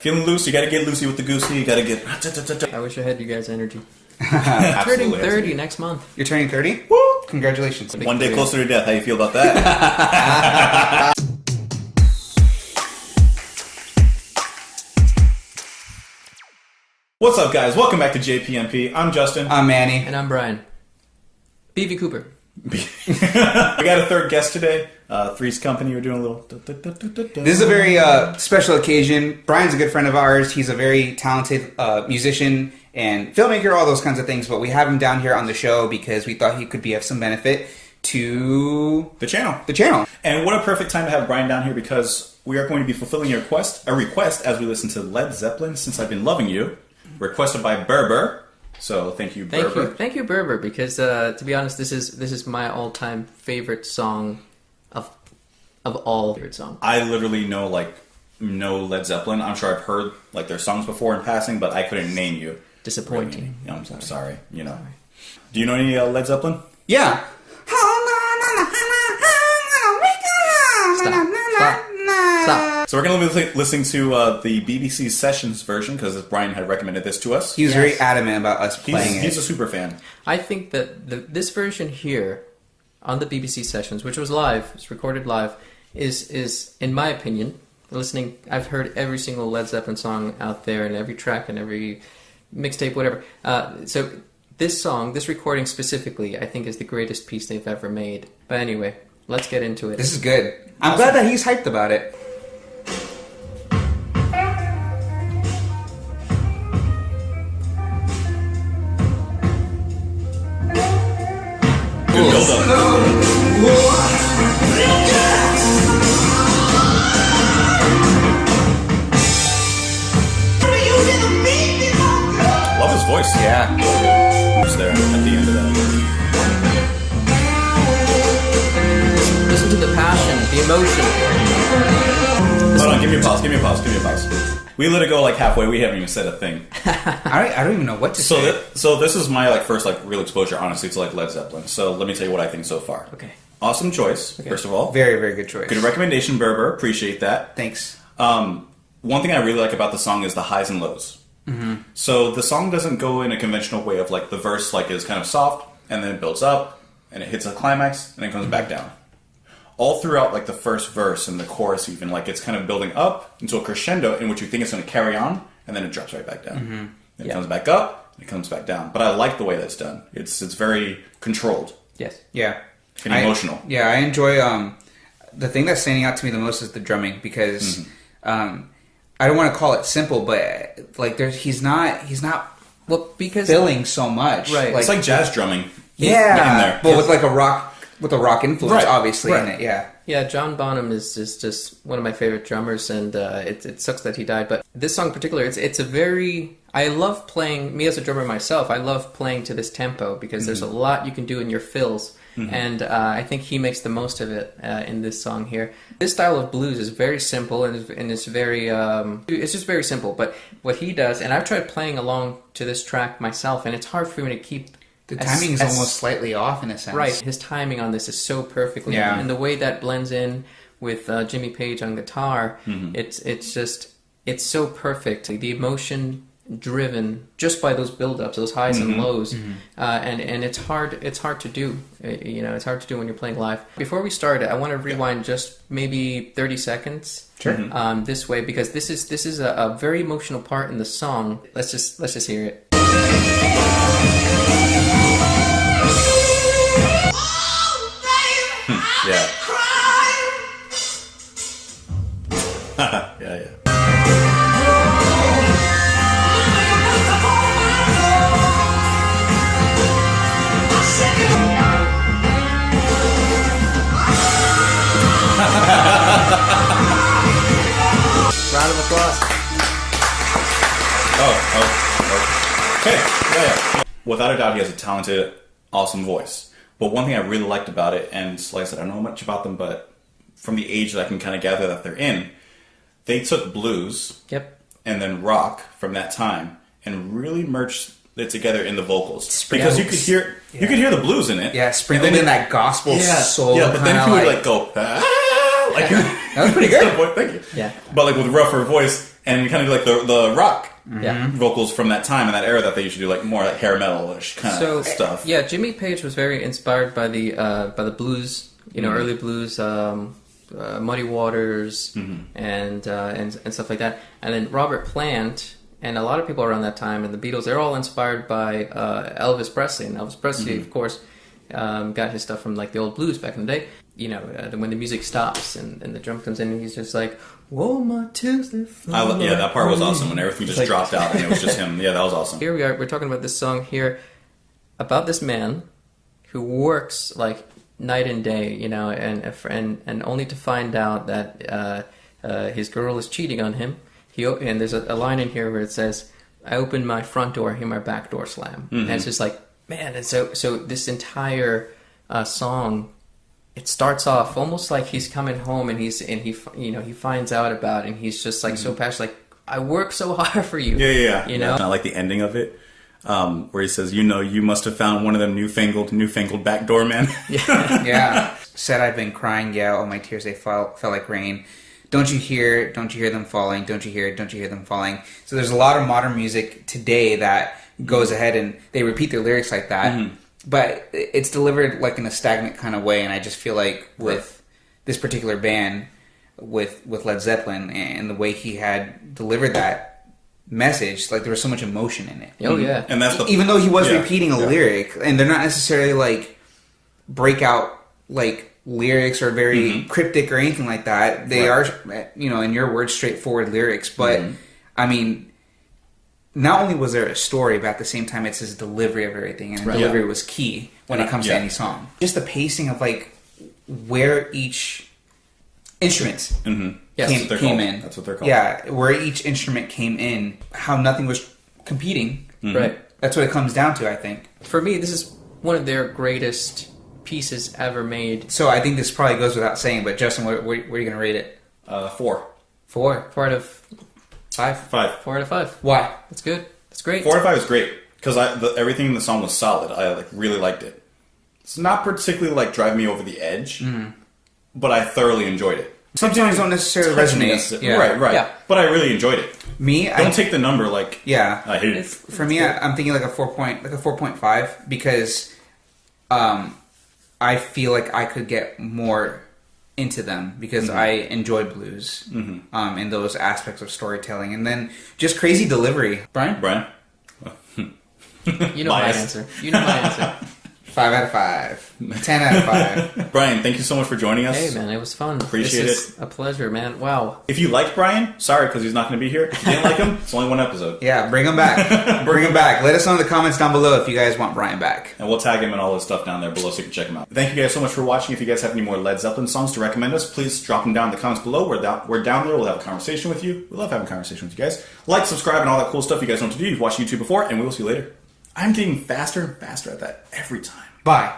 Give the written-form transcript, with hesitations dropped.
Feeling loose, you gotta get loosey with the goosey, you gotta get... I wish I had you guys' energy. Turning 30 next month. You're turning 30? Woo! Congratulations. One day closer to death. How you feel about that? What's up, guys? Welcome back to JPMP. I'm Justin. I'm Manny. And I'm Brian. B.V. Cooper. We got a third guest today. Three's Company. We're doing a little... This is a very special occasion. Brian's a good friend of ours. He's a very talented musician and filmmaker, all those kinds of things. But we have him down here on the show because we thought he could be of some benefit to... The channel. The channel. And what a perfect time to have Brian down here because we are going to be fulfilling a request as we listen to Led Zeppelin, Since I've Been Loving You, requested by Berber. So thank you, Berber. Thank you, Berber, because to be honest, this is my all-time favorite song of all favorite songs. I literally know Led Zeppelin. I'm sure I've heard their songs before in passing, but I couldn't name you. Disappointing. Really. I'm sorry. You know. Sorry. Do you know any Led Zeppelin? Yeah. Stop. So we're going to be listening to the BBC Sessions version because Brian had recommended this to us. He was very adamant about us playing it. He's a super fan. I think that this version here on the BBC Sessions, which was live, it's recorded live, is in my opinion, listening, I've heard every single Led Zeppelin song out there and every track and every mixtape, whatever. So this song, this recording specifically, I think is the greatest piece they've ever made. But anyway, let's get into it. This is good. I'm glad that he's hyped about it. Good build-up. Love his voice. Yeah. Just there at the end of that. Listen to the passion, the emotion. Hold on, give me a pause. We let it go halfway. We haven't even said a thing. I don't even know what to say. So this is my first real exposure, honestly, to Led Zeppelin. So let me tell you what I think so far. Okay. Awesome choice, first of all. Very, very good choice. Good recommendation, Berber. Appreciate that. Thanks. One thing I really like about the song is the highs and lows. Mm-hmm. So the song doesn't go in a conventional way of the verse is kind of soft and then it builds up and it hits a climax and then comes back down. All throughout the first verse and the chorus even it's kind of building up into a crescendo in which you think it's going to carry on and then it drops right back down. Mm-hmm. Then it comes back up and it comes back down. But I like the way that's done. It's very controlled. Yes. Yeah. And emotional. Yeah, I enjoy the thing that's standing out to me the most is the drumming because I don't want to call it simple, but he's not filling so much. Right. It's like jazz drumming. Yeah. In there. But with a rock influence, obviously, in it, yeah. Yeah, John Bonham is just one of my favorite drummers, and it sucks that he died. But this song in particular, it's a very... I love playing... Me as a drummer myself, I love playing to this tempo because there's a lot you can do in your fills. Mm-hmm. And I think he makes the most of it in this song here. This style of blues is very simple and it's very... it's just very simple. But what he does... And I've tried playing along to this track myself, and it's hard for me to keep... The timing is almost slightly off in a sense. Right. His timing on this is so perfectly. Yeah. And the way that blends in with Jimmy Page on guitar, it's so perfect. The emotion driven just by those build-ups, those highs and lows. And it's hard to do. It's hard to do when you're playing live. Before we start, I want to rewind just maybe 30 seconds. Sure. This way, because this is a very emotional part in the song. Let's just hear it. Yeah. Yeah. Round of applause. Okay. Yeah. Without a doubt, he has a talented, awesome voice. But one thing I really liked about it, and like I said, I don't know much about them, but from the age that I can kind of gather that they're in, they took blues and then rock from that time and really merged it together in the vocals. Because you could hear the blues in it. Yeah, sprinkled in that gospel soul. Yeah, but then he would go, that was pretty good. Thank you. Yeah. But with rougher voice, and kind of like the rock Yeah. vocals from that time and that era that they used to do, like more like hair metal-ish kind of stuff. Yeah, Jimmy Page was very inspired by the blues, early blues, Muddy Waters, and stuff like that. And then Robert Plant and a lot of people around that time, and the Beatles, they're all inspired by Elvis Presley. And Elvis Presley, of course, got his stuff from like the old blues back in the day. When the music stops and the drum comes in, and he's just like, "Whoa, my Tuesday." That part was awesome when everything just dropped out and it was just him. Yeah, that was awesome. Here we are. We're talking about this song here about this man who works like night and day, and only to find out that his girl is cheating on him. And there's a line in here where it says, "I open my front door, hear my back door slam." And it's just like, man. And so this entire song, it starts off almost like he's coming home and he finds out about it, and he's just like so passionate, like, I work so hard for you. Yeah. You know, I like the ending of it. Where he says, you must have found one of them newfangled backdoor men. Yeah. Said I've been crying, yeah, all my tears, they fell like rain. Don't you hear them falling? Don't you hear them falling? So there's a lot of modern music today that goes ahead and they repeat their lyrics like that. But it's delivered like in a stagnant kind of way, and I just feel like with this particular band, with Led Zeppelin, and the way he had delivered that message, like there was so much emotion in it. Oh yeah, and that's even though he was repeating a lyric, and they're not necessarily like breakout like lyrics or very cryptic or anything like that. They are, in your words, straightforward lyrics. But I mean, not only was there a story, but at the same time, it's his delivery of everything, and delivery was key when it comes to any song. Just the pacing of like where each instruments came in. That's what they're called. Yeah, where each instrument came in, how nothing was competing. Right. That's what it comes down to, I think. For me, this is one of their greatest pieces ever made. So I think this probably goes without saying, but Justin, where are you going to rate it? 4. 4. 4 out of 5. 5. 4 out of 5. Why? That's good. That's great. 4 out of 5 is great because everything in the song was solid. I really liked it. It's not particularly like drive me over the edge, but I thoroughly enjoyed it. Sometimes don't necessarily resonate. Yeah. Right. Yeah. But I really enjoyed it. Don't take the number like. Yeah. I hate it. For me, I'm thinking like a 4.5 because, I feel like I could get more into them because I enjoy blues, in those aspects of storytelling, and then just crazy delivery. Brian, You know my answer. 5 out of 5. 10 out of 5. Brian, thank you so much for joining us. Hey, man, it was fun. Appreciate this is a pleasure, man. Wow. If you liked Brian, sorry because he's not going to be here. If you didn't like him, it's only one episode. Yeah, bring him back. Bring him back. Let us know in the comments down below if you guys want Brian back. And we'll tag him and all his stuff down there below so you can check him out. Thank you guys so much for watching. If you guys have any more Led Zeppelin songs to recommend us, please drop them down in the comments below. We're down there. We'll have a conversation with you. We love having a conversation with you guys. Like, subscribe, and all that cool stuff you guys know what to do. You've watched YouTube before, and we will see you later. I'm getting faster and faster at that every time. Bye.